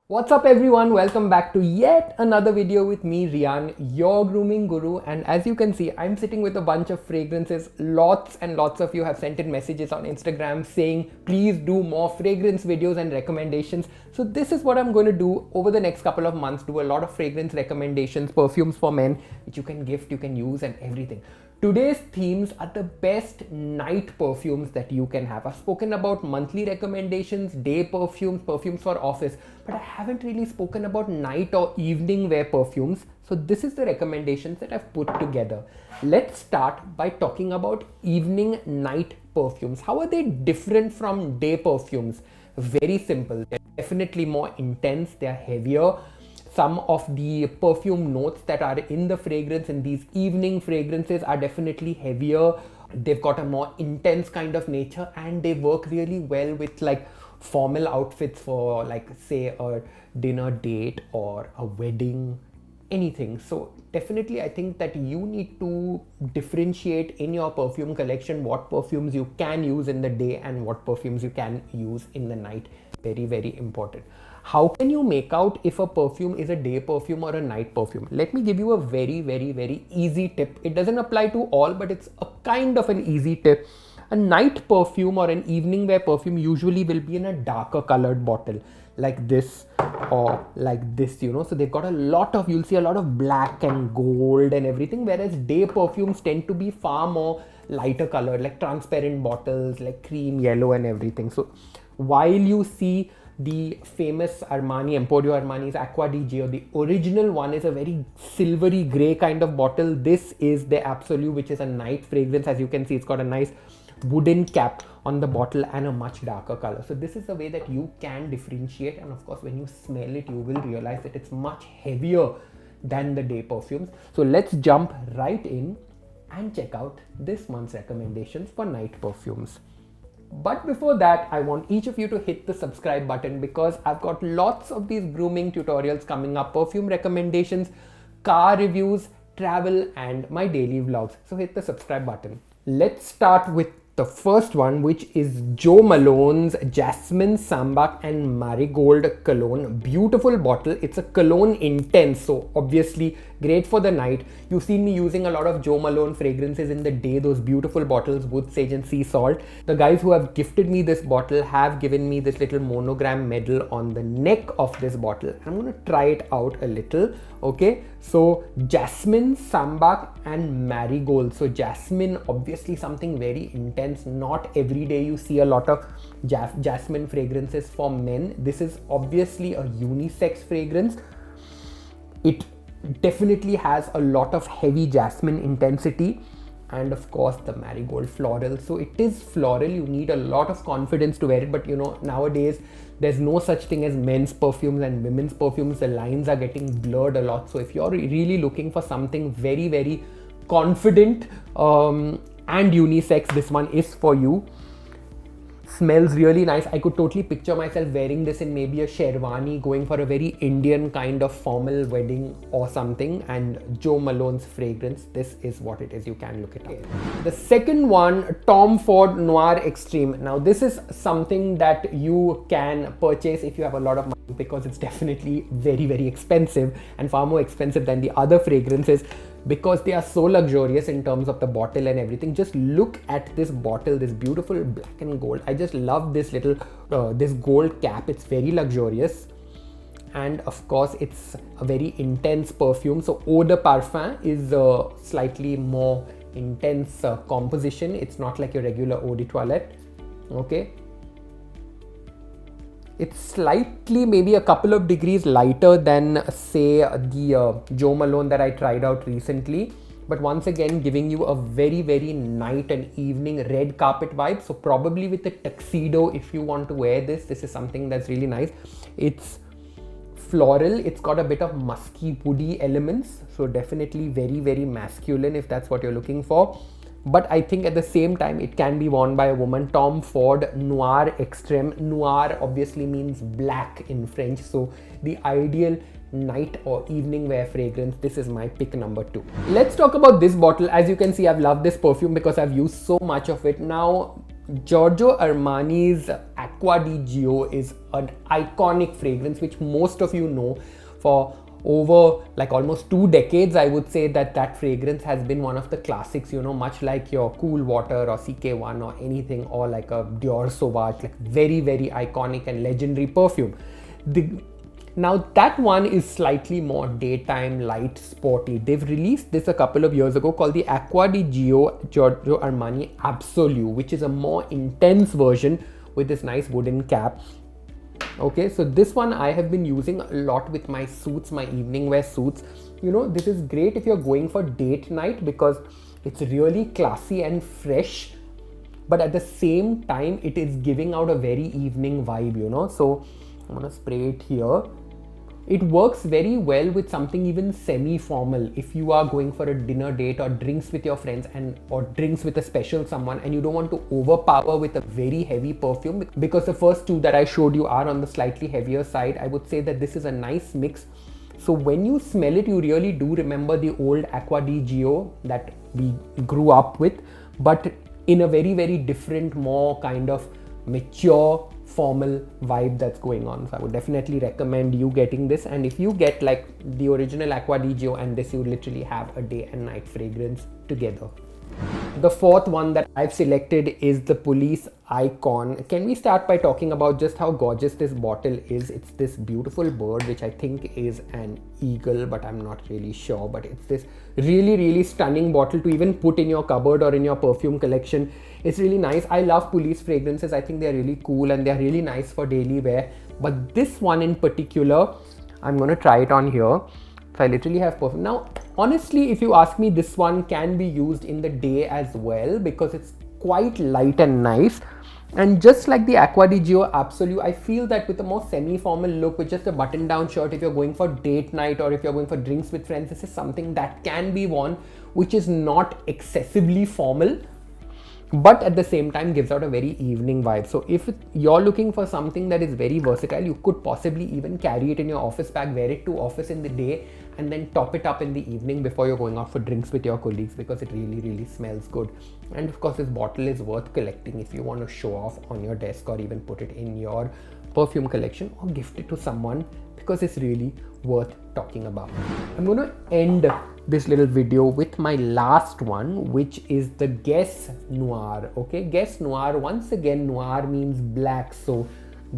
What's up everyone, welcome back to yet another video with me Riaan, your grooming guru. And as you can see, I'm sitting with a bunch of fragrances. Lots and lots of you have sent in messages on Instagram saying please do more fragrance videos and recommendations. So this is what I'm going to do over the next couple of months. Do a lot of fragrance recommendations, perfumes for men which you can gift, you can use and everything. Today's themes are the best night perfumes that you can have. I've spoken about monthly recommendations, day perfumes, perfumes for office, but I haven't really spoken about night or evening wear perfumes. So this is the recommendations that I've put together. Let's start by talking about evening night perfumes. How are they different from day perfumes? Very simple. They're definitely more intense, they're heavier. Some of the perfume notes that are in the fragrance in these evening fragrances are definitely heavier. They've got a more intense kind of nature and they work really well with like formal outfits for like say a dinner date or a wedding, anything. So definitely I think that you need to differentiate in your perfume collection what perfumes you can use in the day and what perfumes you can use in the night. Very, very important. How can you make out if a perfume is a day perfume or a night perfume? Let me give you a very, very, very easy tip. It doesn't apply to all, but it's a kind of an easy tip. A night perfume or an evening wear perfume usually will be in a darker colored bottle like this or like this, you know. So they've got a lot of, you'll see a lot of black and gold and everything, whereas day perfumes tend to be far more lighter colored, like transparent bottles, like cream yellow and everything. So while you see the famous Armani, Emporio Armani's Acqua di Gio, the original one is a very silvery grey kind of bottle. This is the Absolu, which is a night fragrance. As you can see, it's got a nice wooden cap on the bottle and a much darker color. So this is the way that you can differentiate, and of course when you smell it you will realize that it's much heavier than the day perfumes. So let's jump right in and check out this month's recommendations for night perfumes. But before that, I want each of you to hit the subscribe button because I've got lots of these grooming tutorials coming up, perfume recommendations, car reviews, travel and my daily vlogs. So hit the subscribe button. Let's start with the first one, which is Jo Malone's Jasmine, Sambac and Marigold Cologne. Beautiful bottle. It's a Cologne Intense, so obviously great for the night. You've seen me using a lot of Jo Malone fragrances in the day, those beautiful bottles, wood sage and sea salt. The guys who have gifted me this bottle have given me this little monogram medal on the neck of this bottle. I'm going to try it out a little. Okay, so Jasmine, Sambac and Marigold. So Jasmine, obviously something very intense. Not every day you see a lot of Jasmine fragrances for men. This is obviously a unisex fragrance. It definitely has a lot of heavy jasmine intensity and of course the marigold floral. So it is floral, you need a lot of confidence to wear it, but you know, nowadays there's no such thing as men's perfumes and women's perfumes. The lines are getting blurred a lot. So if you're really looking for something very, very confident and unisex, this one is for you. Smells really nice. I could totally picture myself wearing this in maybe a sherwani, going for a very Indian kind of formal wedding or something. And Jo Malone's fragrance, this is what it is. You can look it up. The second one, Tom Ford Noir Extreme. Now this is something that you can purchase if you have a lot of money, because it's definitely very, very expensive and far more expensive than the other fragrances, because they are so luxurious in terms of the bottle and everything. Just look at this bottle, this beautiful black and gold. I just love this little this gold cap. It's very luxurious, and of course it's a very intense perfume. So Eau de Parfum is a slightly more intense composition. It's not like your regular eau de toilette. Okay, it's slightly, maybe a couple of degrees lighter than say the Jo Malone that I tried out recently, but once again giving you a very, very night and evening red carpet vibe. So probably with a tuxedo, if you want to wear this, this is something that's really nice. It's floral, it's got a bit of musky woody elements, so definitely very, very masculine if that's what you're looking for. But I think at the same time it can be worn by a woman. Tom Ford Noir Extreme. Noir obviously means black in French, so the ideal night or evening wear fragrance. This is my pick number 2. Let's talk about this bottle. As you can see, I've loved this perfume because I've used so much of it. Now Giorgio Armani's Acqua di Gio is an iconic fragrance which most of you know. For over like almost 2 decades, I would say that fragrance has been one of the classics, you know, much like your Cool Water or CK1 or anything, or like a Dior Sauvage, like very iconic and legendary perfume. Now that one is slightly more daytime, light, sporty. They've released this a couple of years ago called the Acqua di Gio Giorgio Armani Absolu, which is a more intense version with this nice wooden cap. Okay, so this one I have been using a lot with my suits, my evening wear suits. You know, this is great if you're going for date night because it's really classy and fresh, but at the same time it is giving out a very evening vibe, you know. So I'm gonna spray it here. It works very well with something even semi-formal. If you are going for a dinner date or drinks with your friends or drinks with a special someone and you don't want to overpower with a very heavy perfume, because the first two that I showed you are on the slightly heavier side, I would say that this is a nice mix. So when you smell it, you really do remember the old Acqua di Gio that we grew up with, but in a very different, more kind of mature, formal vibe that's going on. So I would definitely recommend you getting this, and if you get like the original Acqua di Gio and this, you literally have a day and night fragrance together. The fourth one that I've selected is the Police Icon. Can we start by talking about just how gorgeous this bottle is? It's this beautiful bird, which I think is an eagle, but I'm not really sure. But it's this really stunning bottle to even put in your cupboard or in your perfume collection. It's really nice. I love Police fragrances. I think they're really cool and they're really nice for daily wear. But this one in particular, I'm going to try it on here. So I literally have perfume. Now, honestly, if you ask me, this one can be used in the day as well because it's quite light and nice. And just like the Acqua di Gio Absolu, I feel that with a more semi-formal look, with just a button-down shirt, if you're going for date night or if you're going for drinks with friends, this is something that can be worn, which is not excessively formal, but at the same time gives out a very evening vibe. So if you're looking for something that is very versatile, you could possibly even carry it in your office bag, wear it to office in the day, and then top it up in the evening before you're going out for drinks with your colleagues, because it really smells good. And of course, this bottle is worth collecting if you want to show off on your desk or even put it in your perfume collection or gift it to someone, because it's really worth talking about. I'm going to end this little video with my last one, which is the Guess Noir. Okay, Guess Noir. Once again, noir means black, so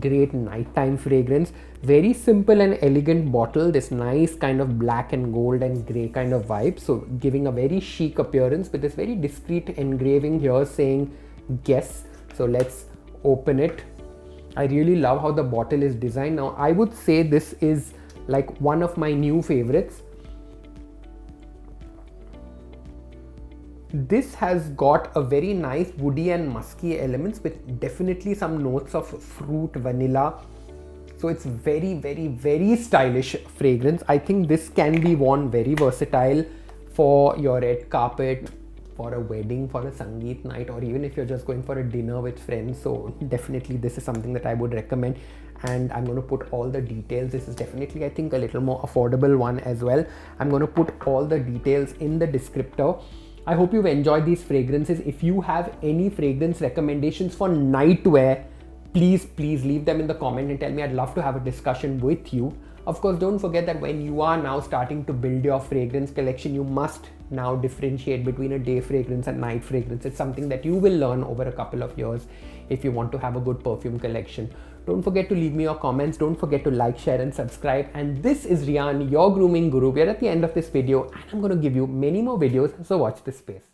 great nighttime fragrance. Very simple and elegant bottle. This nice kind of black and gold and grey kind of vibe, so giving a very chic appearance with this very discreet engraving here saying Guess. So let's open it. I really love how the bottle is designed. Now I would say this is like one of my new favorites. This has got a very nice woody and musky elements with definitely some notes of fruit, vanilla. So it's very stylish fragrance. I think this can be worn very versatile for your red carpet, for a wedding, for a Sangeet night, or even if you're just going for a dinner with friends. So definitely this is something that I would recommend, and I'm going to put all the details. This is definitely, I think, a little more affordable one as well. I'm going to put all the details in the descriptor. I hope you've enjoyed these fragrances. If you have any fragrance recommendations for nightwear, please leave them in the comment and tell me. I'd love to have a discussion with you. Of course, don't forget that when you are now starting to build your fragrance collection, you must now differentiate between a day fragrance and night fragrance. It's something that you will learn over a couple of years if you want to have a good perfume collection. Don't forget to leave me your comments. Don't forget to like, share and subscribe. And this is Riaan, your grooming guru. We are at the end of this video and I'm going to give you many more videos, so watch this space.